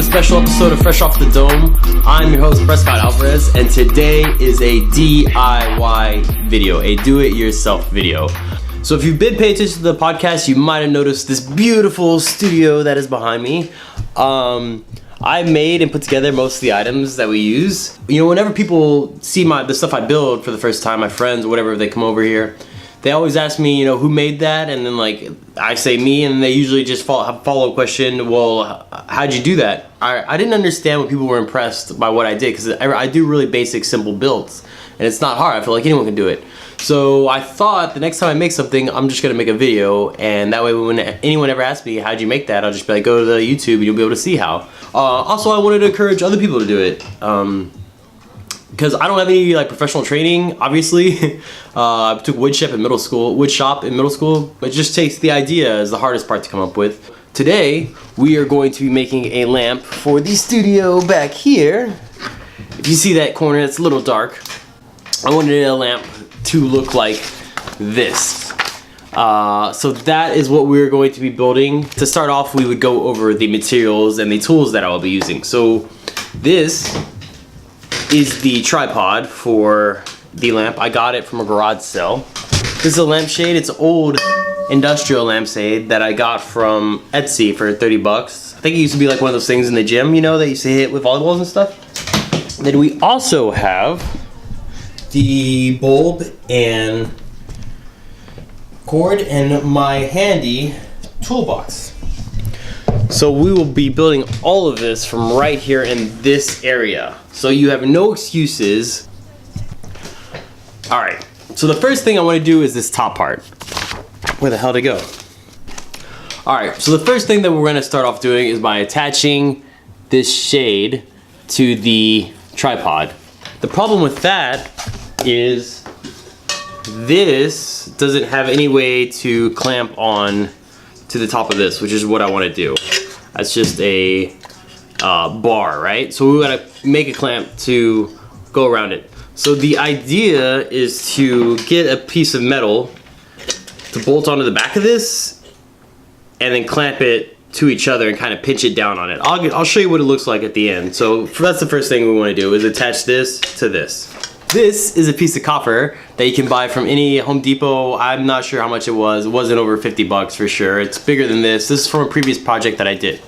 special episode of Fresh Off the Dome. I'm your host, Prescott Alvarez, and today is a DIY video, a do-it-yourself video. So if you've been paying attention to the podcast, you might have noticed this beautiful studio that is behind me. I made and put together most of the items that we use. You know, whenever people see the stuff I build for the first time, my friends, whatever, they come over here, they always ask me, you know, who made that? And then like, I say me, and they usually just follow a question, well, how'd you do that? I didn't understand when people were impressed by what I did, because I do really basic, simple builds. And it's not hard, I feel like anyone can do it. So I thought the next time I make something, I'm just gonna make a video, and that way when anyone ever asks me, how'd you make that? I'll just be like, go to the YouTube and you'll be able to see how. Also, I wanted to encourage other people to do it. Because I don't have any like professional training, obviously. I took wood shop in middle school. It just takes the idea as the hardest part to come up with. Today, we are going to be making a lamp for the studio back here. If you see that corner, it's a little dark. I wanted a lamp to look like this. So that is what we're going to be building. To start off, we would go over the materials and the tools that I will be using. So this is the tripod for the lamp. I got it from a garage sale. This is a lampshade. It's an old industrial lampshade that I got from Etsy for 30 bucks. I think it used to be like one of those things in the gym, you know, that you used to hit with volleyballs and stuff. Then we also have the bulb and cord and my handy toolbox. So we will be building all of this from right here in this area. So you have no excuses. All right, so the first thing I want to do is this top part. Where the hell did it go? All right, so the first thing that we're gonna start off doing is by attaching this shade to the tripod. The problem with that is this doesn't have any way to clamp on to the top of this, which is what I want to do. That's just a bar, right? So we gotta make a clamp to go around it. So the idea is to get a piece of metal to bolt onto the back of this and then clamp it to each other and kind of pinch it down on it. I'll show you what it looks like at the end. So that's the first thing we want to do, is attach this to this. This is a piece of copper that you can buy from any Home Depot. I'm not sure how much it was. It wasn't over 50 bucks for sure. It's bigger than this. This is from a previous project that I did.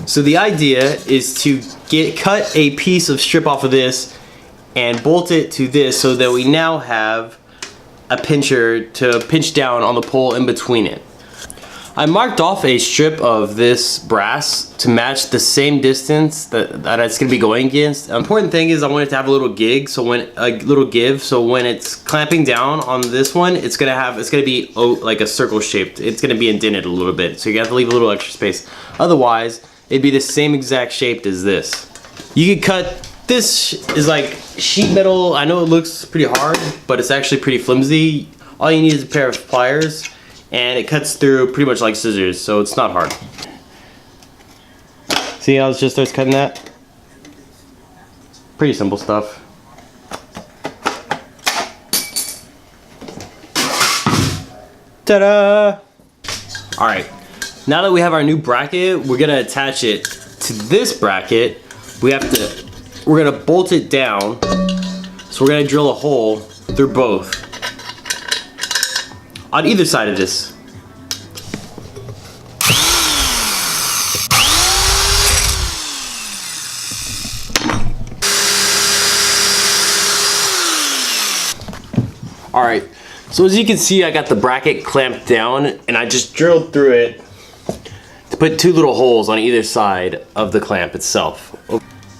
So the idea is to cut a piece of strip off of this and bolt it to this so that we now have a pincher to pinch down on the pole in between it. I marked off a strip of this brass to match the same distance that it's gonna be going against. The important thing is I want it to have a little give, so when it's clamping down on this one, it's gonna be like a circle shaped. It's gonna be indented a little bit, so you have to leave a little extra space. Otherwise, it'd be the same exact shape as this. You could cut, this is like sheet metal. I know it looks pretty hard, but it's actually pretty flimsy. All you need is a pair of pliers, and it cuts through pretty much like scissors, so it's not hard. See how it just starts cutting that? Pretty simple stuff. Ta-da! Alright, now that we have our new bracket, we're gonna attach it to this bracket. We're gonna bolt it down, so we're gonna drill a hole through both on either side of this. All right, so as you can see, I got the bracket clamped down, and I just drilled through it to put two little holes on either side of the clamp itself.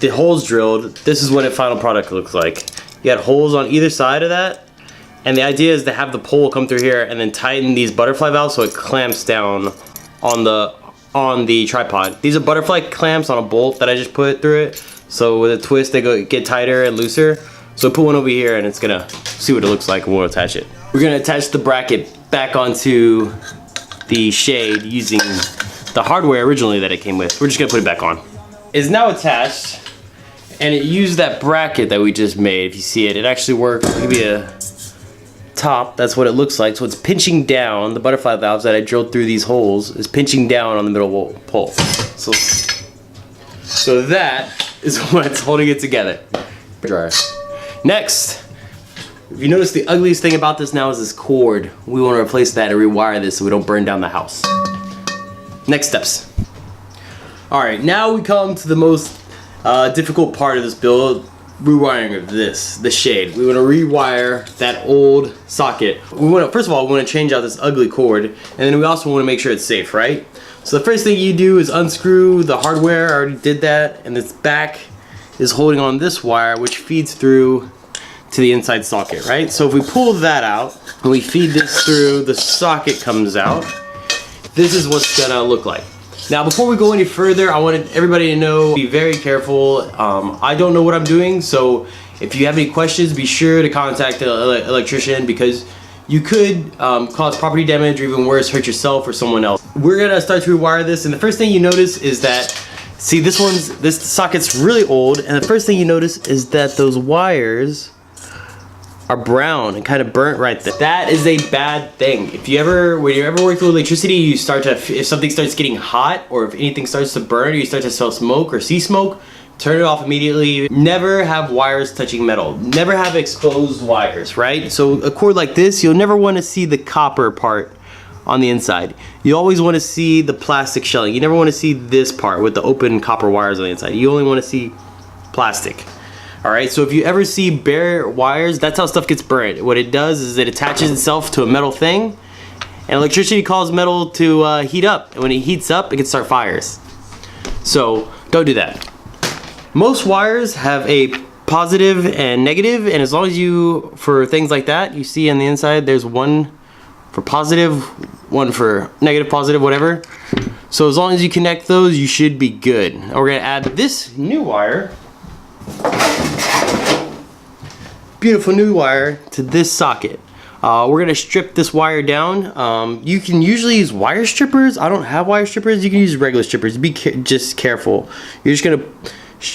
The holes drilled, this is what a final product looks like. You got holes on either side of that. And the idea is to have the pole come through here and then tighten these butterfly valves so it clamps down on the tripod. These are butterfly clamps on a bolt that I just put through it. So with a twist, they get tighter and looser. So put one over here and it's gonna see what it looks like, and we'll attach it. We're gonna attach the bracket back onto the shade using the hardware originally that it came with. We're just gonna put it back on. It's now attached, and it used that bracket that we just made. If you see it, it actually works. It could be a top, that's what it looks like. So it's pinching down, the butterfly valves that I drilled through these holes is pinching down on the middle pole. So So that is what's holding it together. Dryer. Next, if you notice, the ugliest thing about this now is this cord. We want to replace that and rewire this so we don't burn down the house. Next steps. All right, now we come to the most difficult part of this build, rewiring of this, the shade. We want to rewire that old socket. First of all, we want to change out this ugly cord, and then we also want to make sure it's safe, right? So the first thing you do is unscrew the hardware. I already did that, and this back is holding on this wire, which feeds through to the inside socket, right? So if we pull that out and we feed this through, the socket comes out. This is what's gonna look like. Now, before we go any further, I wanted everybody to know, be very careful. I don't know what I'm doing, so if you have any questions, be sure to contact the electrician, because you could cause property damage, or even worse, hurt yourself or someone else. We're gonna start to rewire this, and the first thing you notice is that, see, this socket's really old, and the first thing you notice is that those wires are brown and kind of burnt right there. That is a bad thing. When you ever work with electricity, you start to, if something starts getting hot, or if anything starts to burn, or you start to smell smoke or see smoke, turn it off immediately. Never have wires touching metal. Never have exposed wires, right? So a cord like this, you'll never want to see the copper part on the inside. You always want to see the plastic shelling. You never want to see this part with the open copper wires on the inside. You only want to see plastic. All right, so if you ever see bare wires, that's how stuff gets burnt. What it does is it attaches itself to a metal thing, and electricity causes metal to heat up. And when it heats up, it can start fires. So don't do that. Most wires have a positive and negative, and as long as you, for things like that, you see on the inside, there's one for positive, one for negative, positive, whatever. So as long as you connect those, you should be good. Now we're gonna add this new wire, beautiful new wire, to this socket. We're gonna strip this wire down. You can usually use wire strippers. I don't have wire strippers. You can use regular strippers. Just careful. You're just gonna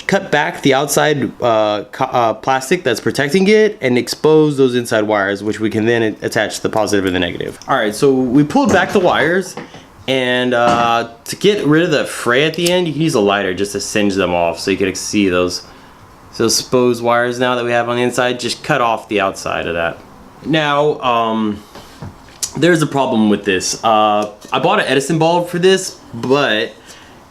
cut back the outside plastic that's protecting it and expose those inside wires, which we can then attach the positive and the negative. All right, so we pulled back the wires, and to get rid of the fray at the end, you can use a lighter just to singe them off so you can see those exposed wires now that we have on the inside. Just cut off the outside of that. Now, there's a problem with this. I bought an Edison bulb for this, but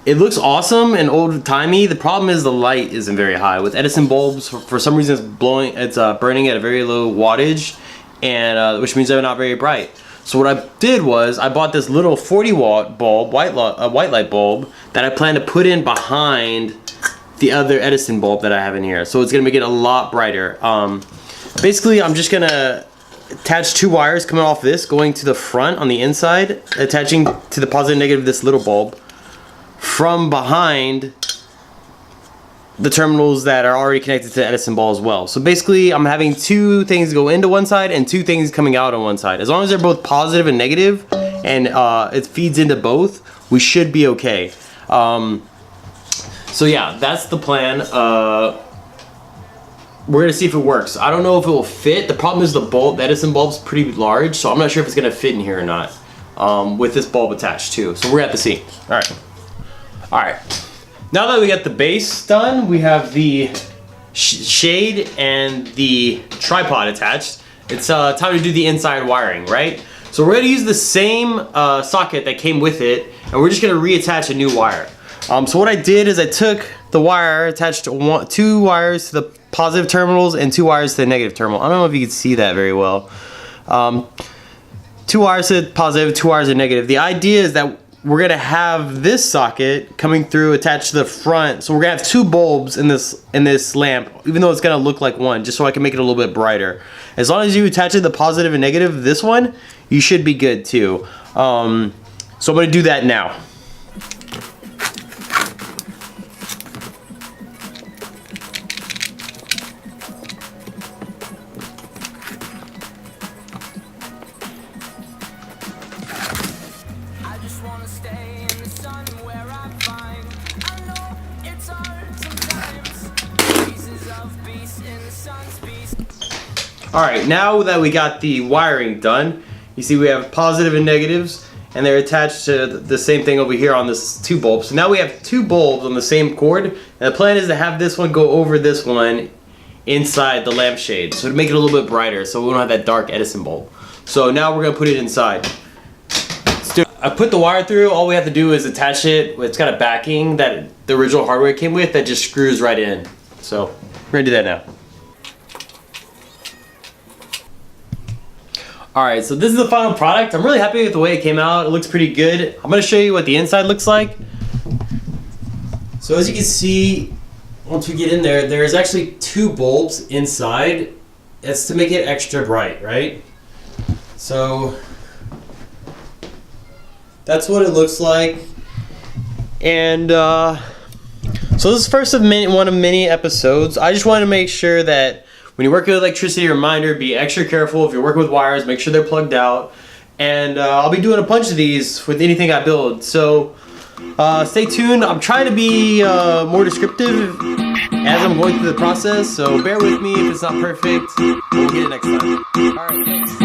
it looks awesome and old-timey. The problem is the light isn't very high. With Edison bulbs, for some reason it's burning at a very low wattage, and which means they're not very bright. So what I did was I bought this little 40-watt bulb, white light bulb, that I plan to put in behind the other Edison bulb that I have in here. So it's gonna make it a lot brighter. Basically, I'm just gonna attach two wires coming off this, going to the front on the inside, attaching to the positive and negative of this little bulb from behind the terminals that are already connected to the Edison bulb as well. So basically, I'm having two things go into one side and two things coming out on one side. As long as they're both positive and negative, and it feeds into both, we should be okay. So yeah, that's the plan. We're gonna see if it works. I don't know if it will fit. The problem is the Edison bulb's pretty large, so I'm not sure if it's gonna fit in here or not, with this bulb attached too. So we're gonna have to see. All right. Now that we got the base done, we have the shade and the tripod attached. It's time to do the inside wiring, right? So we're gonna use the same socket that came with it, and we're just gonna reattach a new wire. So what I did is I took the wire, attached two wires to the positive terminals and two wires to the negative terminal. I don't know if you can see that very well. Two wires to the positive, two wires to the negative. The idea is that we're gonna have this socket coming through attached to the front. So we're gonna have two bulbs in this lamp, even though it's gonna look like one, just so I can make it a little bit brighter. As long as you attach it the positive and negative of this one, you should be good too. So I'm gonna do that now. Alright, now that we got the wiring done, you see we have positive and negatives, and they're attached to the same thing over here on this 2 bulbs. So now we have 2 bulbs on the same cord, and the plan is to have this one go over this one inside the lampshade, so to make it a little bit brighter, so we don't have that dark Edison bulb. So now we're gonna put it inside. I put the wire through. All we have to do is attach it. It's got a backing that the original hardware came with that just screws right in. So we're gonna do that now. Alright, so this is the final product. I'm really happy with the way it came out. It looks pretty good. I'm gonna show you what the inside looks like. So as you can see, once we get in there, there's actually 2 bulbs inside. It's to make it extra bright, right? So that's what it looks like. And so this is first of one of many episodes. I just wanted to make sure that when you're working with electricity, reminder, be extra careful. If you're working with wires, make sure they're plugged out. And I'll be doing a bunch of these with anything I build. So stay tuned. I'm trying to be more descriptive as I'm going through the process. So bear with me if it's not perfect. We'll get it next time. All right, thanks.